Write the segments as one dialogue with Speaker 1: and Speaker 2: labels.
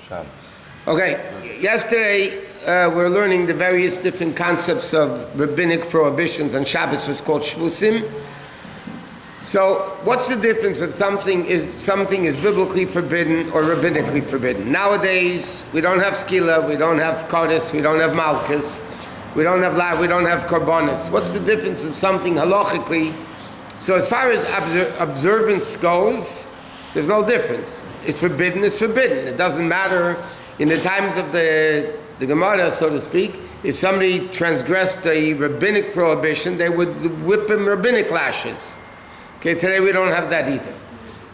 Speaker 1: Shabbos.
Speaker 2: Okay, yesterday we're learning the various different concepts of rabbinic prohibitions on Shabbos, what's called shvusim. So, what's the difference if something is biblically forbidden or rabbinically forbidden? Nowadays, we don't have skila, we don't have kodesh, we don't have malchus, we don't have korbanos. What's the difference of something halachically? So, as far as observance goes, there's no difference. It's forbidden, it's forbidden. It doesn't matter in the times of the Gemara, so to speak. If somebody transgressed a rabbinic prohibition, they would whip him rabbinic lashes. Okay, today we don't have that either.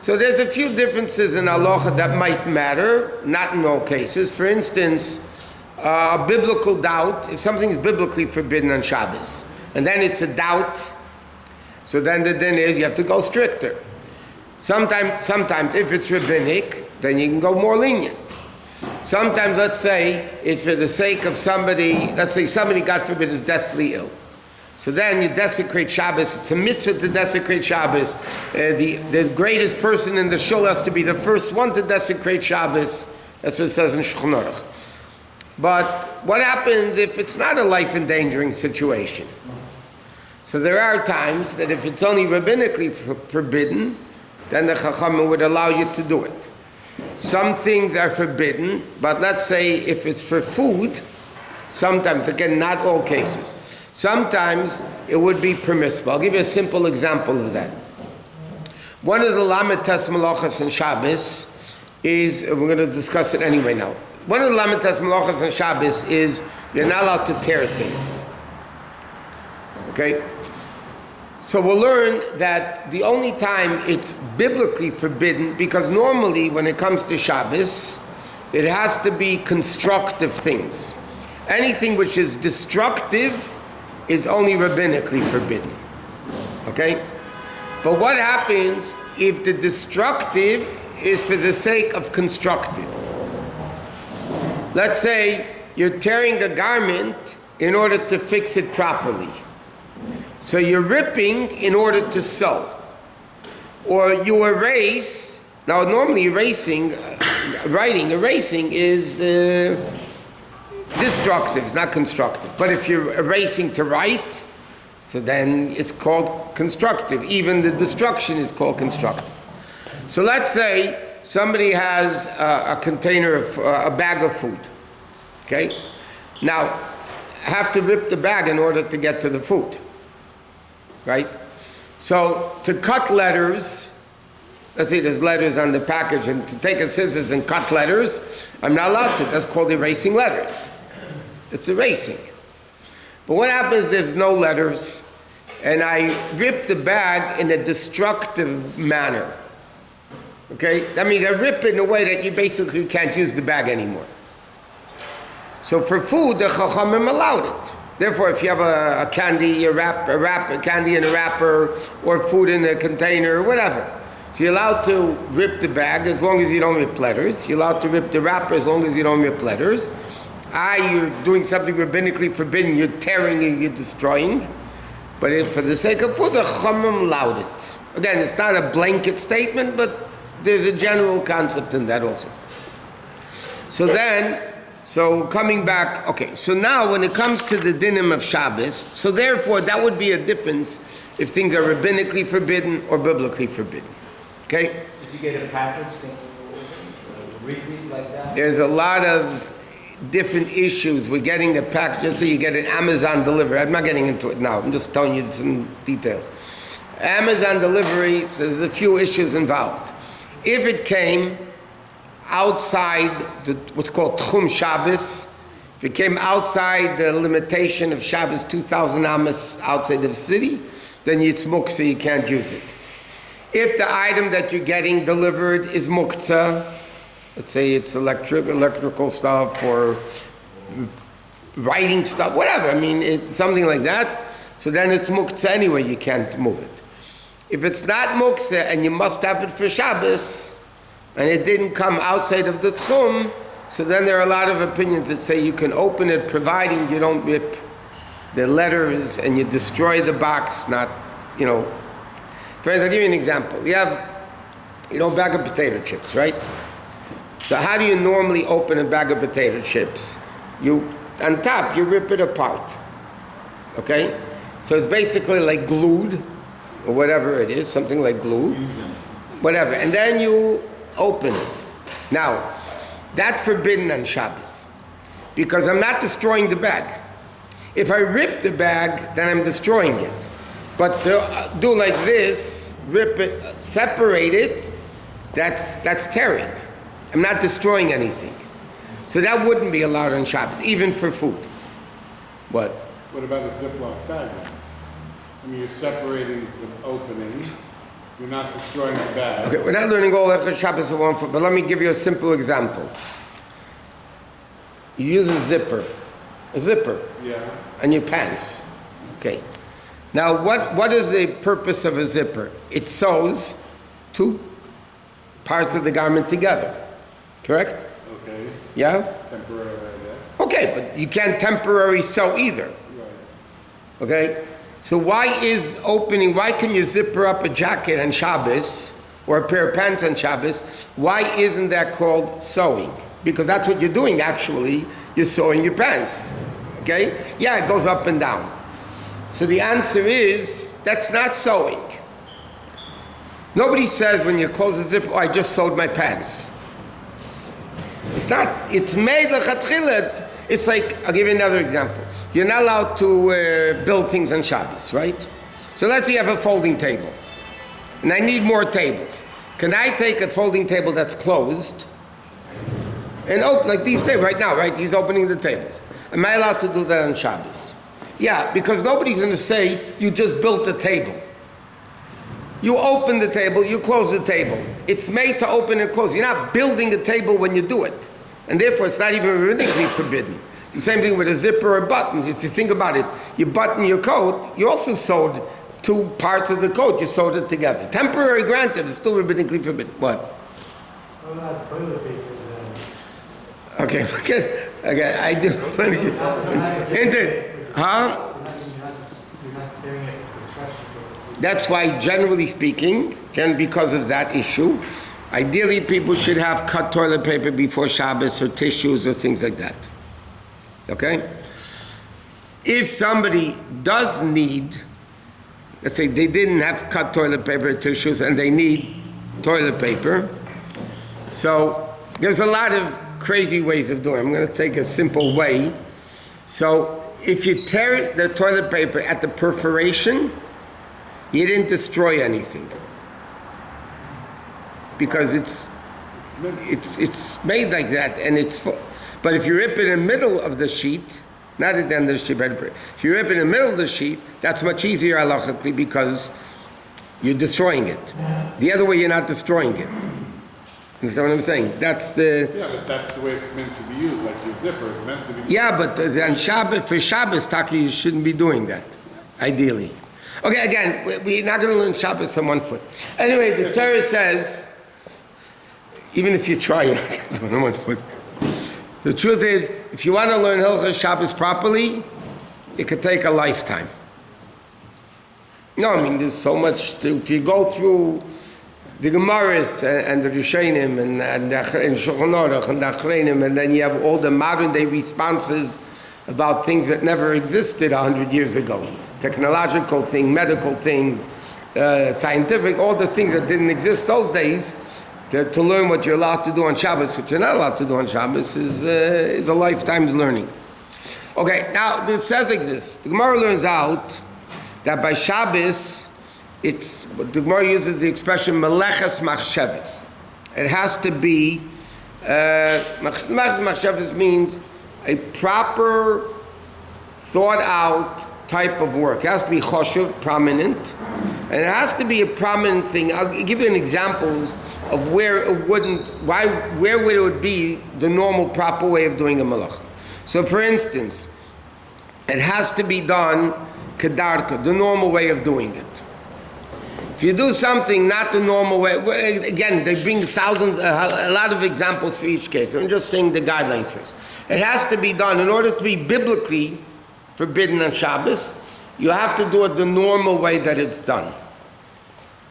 Speaker 2: So there's a few differences in halacha that might matter, not in all cases. For instance, a biblical doubt, if something is biblically forbidden on Shabbos, and then it's a doubt, so then the din is you have to go stricter. Sometimes if it's rabbinic, then you can go more lenient. Sometimes, let's say, it's for the sake of somebody, let's say somebody, God forbid, is deathly ill. So then you desecrate Shabbos. It's a mitzvah to desecrate Shabbos. The greatest person in the shul has to be the first one to desecrate Shabbos. That's what it says in Shulchan Aruch. But what happens if it's not a life-endangering situation? So there are times that if it's only rabbinically forbidden, then the Chachamim would allow you to do it. Some things are forbidden, but let's say if it's for food, sometimes, again, not all cases, sometimes it would be permissible. I'll give you a simple example of that. One of the lamites malachos on Shabbos is, we're going to discuss it anyway now. One of the lamites malachos on Shabbos is you're not allowed to tear things. Okay? So we'll learn that the only time it's biblically forbidden, because normally when it comes to Shabbos, it has to be constructive things. Anything which is destructive is only rabbinically forbidden. Okay? But what happens if the destructive is for the sake of constructive? Let's say you're tearing a garment in order to fix it properly. So you're ripping in order to sew. Or you erase. Now normally erasing is destructive, it's not constructive. But if you're erasing to write, so then it's called constructive. Even the destruction is called constructive. So let's say somebody has a container of a bag of food. Okay? Now, have to rip the bag in order to get to the food. Right? So to cut letters, let's see, there's letters on the package, and to take a scissors and cut letters, I'm not allowed to. That's called erasing letters. It's erasing. But what happens if there's no letters, and I rip the bag in a destructive manner? Okay? That means I rip it in a way that you basically can't use the bag anymore. So for food, the Chachamim allowed it. Therefore, if you have a candy, a candy in a wrapper, or food in a container, or whatever, so you're allowed to rip the bag as long as you don't rip letters. You're allowed to rip the wrapper as long as you don't rip letters. You're doing something rabbinically forbidden. You're tearing and you're destroying. But for the sake of food, the Chachamim allowed it. Again, it's not a blanket statement, but there's a general concept in that also. So coming back, okay, so now when it comes to the dinim of Shabbos, so therefore that would be a difference if things are rabbinically forbidden or biblically forbidden. Okay?
Speaker 3: If you get a package, repeat like that?
Speaker 2: There's a lot of different issues with getting a package. So you get an Amazon delivery. I'm not getting into it now. I'm just telling you some details. Amazon delivery, so there's a few issues involved. If it came outside what's called Tchum Shabbos, if it came outside the limitation of Shabbos 2,000 amas outside of the city, then it's muktzah, you can't use it. If the item that you're getting delivered is muktzah, let's say it's electrical stuff or writing stuff, whatever, I mean, it's something like that, so then it's muktzah anyway, you can't move it. If it's not muktzah and you must have it for Shabbos, and it didn't come outside of the tchum, so then there are a lot of opinions that say you can open it providing you don't rip the letters and you destroy the box, not, Friends, I'll give you an example. You have, a bag of potato chips, right? So how do you normally open a bag of potato chips? On top, you rip it apart. Okay? So it's basically like glued, or whatever it is, something like glue. Whatever. And then you open it. Now, that's forbidden on Shabbos. Because I'm not destroying the bag. If I rip the bag, then I'm destroying it. But to do like this, rip it, separate it, that's tearing. I'm not destroying anything. So that wouldn't be allowed on Shabbos, even for food. What?
Speaker 1: What about a Ziploc bag then? I mean, you're separating the opening, you're not destroying the bag.
Speaker 2: Okay, we're not learning all halachos Shabbos in one foot, but let me give you a simple example. You use a zipper.
Speaker 1: Yeah.
Speaker 2: On your pants. Okay. Now, what is the purpose of a zipper? It sews two parts of the garment together. Correct?
Speaker 1: Okay.
Speaker 2: Yeah?
Speaker 1: Temporarily, I guess.
Speaker 2: Okay, but you can't temporarily sew either.
Speaker 1: Right.
Speaker 2: Okay? So why can you zipper up a jacket on Shabbos or a pair of pants on Shabbos? Why isn't that called sewing? Because that's what you're doing actually. You're sewing your pants. Okay? Yeah, it goes up and down. So the answer is, that's not sewing. Nobody says when you close the zipper, I just sewed my pants. It's not. It's made lechatchilat. It's like, I'll give you another example. You're not allowed to build things on Shabbos, right? So let's say you have a folding table. And I need more tables. Can I take a folding table that's closed and open, like these tables right now, right? He's opening the tables. Am I allowed to do that on Shabbos? Yeah, because nobody's going to say you just built a table. You open the table, you close the table. It's made to open and close. You're not building a table when you do it. And therefore, it's not even rabbinically forbidden. The same thing with a zipper or a button. If you think about it, you button your coat, you also sewed two parts of the coat, you sewed it together. Temporary granted, it's still rabbinically forbidden. What?
Speaker 3: What about toilet paper then?
Speaker 2: Okay, I do. Huh?
Speaker 3: You're not doing it for construction purposes.
Speaker 2: That's why, generally speaking, because of that issue, ideally people should have cut toilet paper before Shabbos or tissues or things like that. Okay? If somebody does need, let's say they didn't have cut toilet paper or tissues and they need toilet paper, so there's a lot of crazy ways of doing it. I'm going to take a simple way. So if you tear the toilet paper at the perforation, you didn't destroy anything. Because it's made like that and it's full. But if you rip it in the middle of the sheet, not at the end of the sheet, if you rip it in the middle of the sheet, that's much easier halachically because you're destroying it. The other way, you're not destroying it. Understand what I'm saying? That's the...
Speaker 1: Yeah, but that's the way it's meant to be used, like your zipper, it's meant to be used.
Speaker 2: Yeah, but on Shabbat, for Shabbos, Taki, you shouldn't be doing that, ideally. Okay, again, we're not going to learn Shabbos on one foot. Anyway, the Torah says, even if you try, you're not going to do it on one foot. The truth is, if you want to learn halachos Shabbos properly, it could take a lifetime. No, I mean, there's so much if you go through the Gemaras and the Rishonim and Shulchan Aruch and the Achreinim, and then you have all the modern day responses about things that never existed 100 years ago. Technological things, medical things, scientific, all the things that didn't exist those days. To learn what you're allowed to do on Shabbos, what you're not allowed to do on Shabbos, is a lifetime's learning. Okay, now it says like this. The Gemara learns out that by Shabbos, the Gemara uses the expression meleches machshavos. It has to be, meleches machshavos means a proper, thought out type of work. It has to be choshev, prominent, and it has to be a prominent thing. I'll give you an examples of where it where would it be the normal proper way of doing a malacha. So for instance, it has to be done kedarka, the normal way of doing it. If you do something not the normal way, again, they bring a lot of examples for each case. I'm just saying the guidelines first. It has to be done in order to be biblically forbidden on Shabbos. You have to do it the normal way that it's done.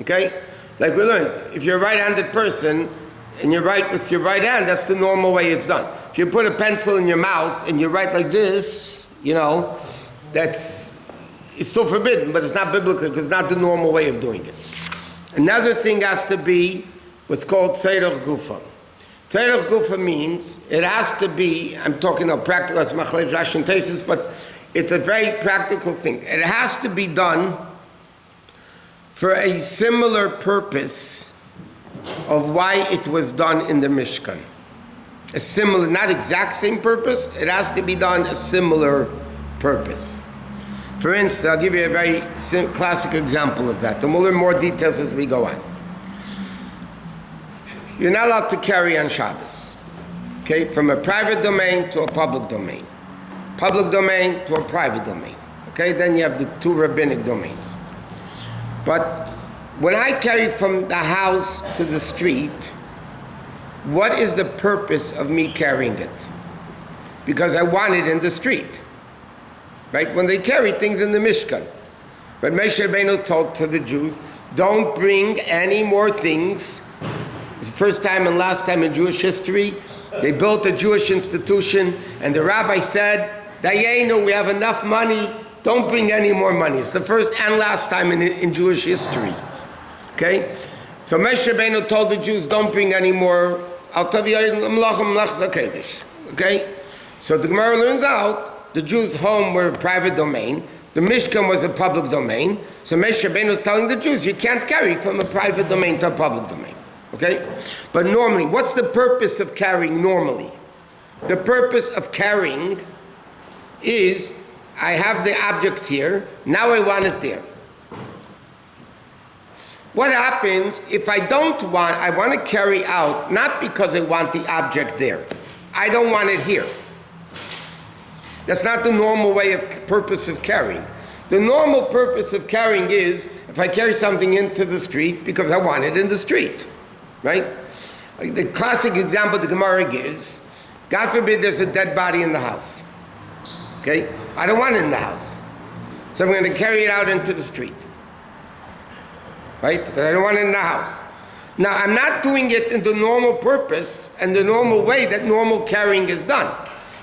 Speaker 2: Okay? Like we learned, if you're a right-handed person, and you write with your right hand, that's the normal way it's done. If you put a pencil in your mouth and you write like this, it's still forbidden, but it's not biblical because it's not the normal way of doing it. Another thing has to be what's called tzerach gufa. Tzerach gufa means it has to be, I'm talking about practical, as machlei Rashi and Taisus, but it's a very practical thing. It has to be done for a similar purpose of why it was done in the Mishkan. A similar, not exact same purpose, it has to be done a similar purpose. For instance, I'll give you a very classic example of that, and we'll learn more details as we go on. You're not allowed to carry on Shabbos, okay, from a private domain to a public domain. Public domain to a private domain, okay? Then you have the two rabbinic domains. But when I carry from the house to the street, what is the purpose of me carrying it? Because I want it in the street, right? When they carry things in the Mishkan. But Moshe Rabbeinu told to the Jews, don't bring any more things. It's the first time and last time in Jewish history, they built a Jewish institution, and the rabbi said, Dayenu, we have enough money, don't bring any more money. It's the first and last time in Jewish history. Okay? So Moshe Rabbeinu told the Jews, don't bring any more. Okay? So the Gemara learns out, the Jews' home were a private domain, the Mishkan was a public domain, so Moshe Rabbeinu is telling the Jews, you can't carry from a private domain to a public domain. Okay? But normally, what's the purpose of carrying normally? The purpose of carrying is, I have the object here, now I want it there. What happens if I want to carry out, not because I want the object there. I don't want it here. That's not the normal purpose of carrying. The normal purpose of carrying is, if I carry something into the street, because I want it in the street, right? Like the classic example the Gemara gives, God forbid there's a dead body in the house. Okay? I don't want it in the house. So I'm going to carry it out into the street. Right? Because I don't want it in the house. Now, I'm not doing it in the normal purpose and the normal way that normal carrying is done.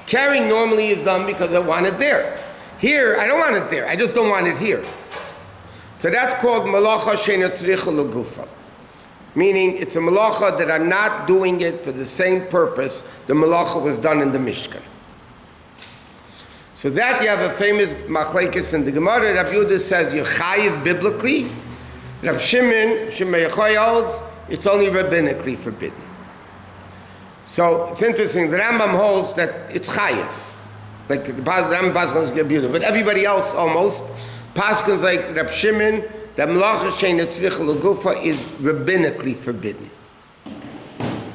Speaker 2: Carrying normally is done because I want it there. Here, I don't want it there. I just don't want it here. So that's called malacha she'eino tzricha legufa. Meaning, it's a malacha that I'm not doing it for the same purpose the malacha was done in the Mishkan. So that you have a famous machlekes in the Gemara. Rabbi Yehuda says you're chayiv biblically. Rabbi Shimon Yochai holds it's only rabbinically forbidden. So it's interesting. The Rambam holds that it's chayiv. Like the Rambam Paskins get beautiful, but everybody else almost Paskins like Rabbi Shimon that malacha she'eino tzricha legufa is rabbinically forbidden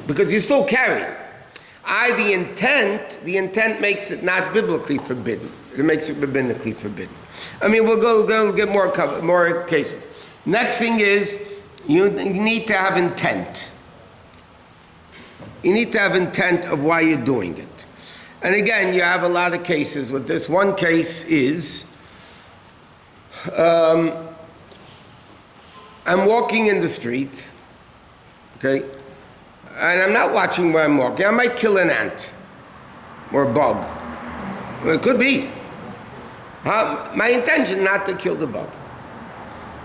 Speaker 2: because you're still carrying. The intent makes it not biblically forbidden. It makes it rabbinically forbidden. I mean, we'll go get more cases. Next thing is, you need to have intent. You need to have intent of why you're doing it. And again, you have a lot of cases with this. One case is, I'm walking in the street, okay? And I'm not watching where I'm walking. I might kill an ant or a bug. Well, it could be. My intention not to kill the bug.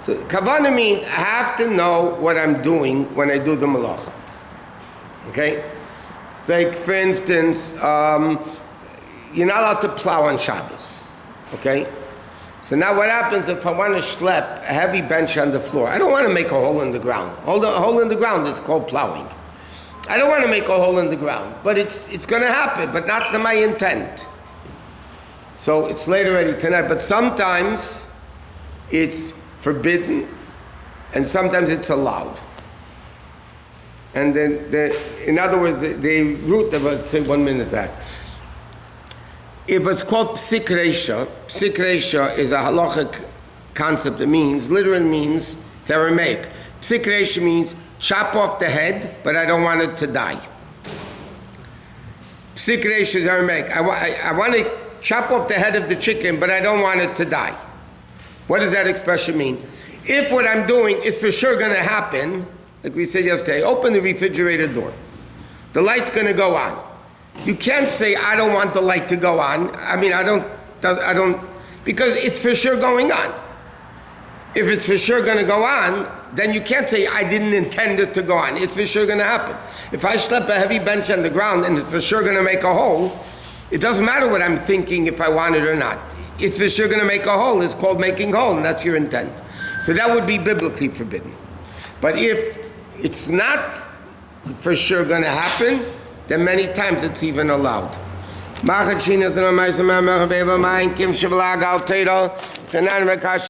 Speaker 2: So kavanah means I have to know what I'm doing when I do the malacha. Okay? Like for instance, you're not allowed to plow on Shabbos. Okay? So now what happens if I want to schlep a heavy bench on the floor? I don't want to make a hole in the ground. A hole in the ground is called plowing. I don't want to make a hole in the ground, but it's going to happen, but not to my intent. So it's late already tonight, but sometimes it's forbidden, and sometimes it's allowed. And then, in other words, the root of it, say 1 minute that. If it's called psik reisha is a halachic concept. It literally means, it's Aramaic. Psik reisha means chop off the head, but I don't want it to die. Psik reisha is Aramaic. I want to chop off the head of the chicken, but I don't want it to die. What does that expression mean? If what I'm doing is for sure going to happen, like we said yesterday, open the refrigerator door. The light's going to go on. You can't say, I don't want the light to go on. I mean, I don't, because it's for sure going on. If it's for sure going to go on, then you can't say, I didn't intend it to go on. It's for sure going to happen. If I slap a heavy bench on the ground and it's for sure going to make a hole, it doesn't matter what I'm thinking if I want it or not. It's for sure going to make a hole. It's called making a hole, and that's your intent. So that would be biblically forbidden. But if it's not for sure going to happen, then many times it's even allowed.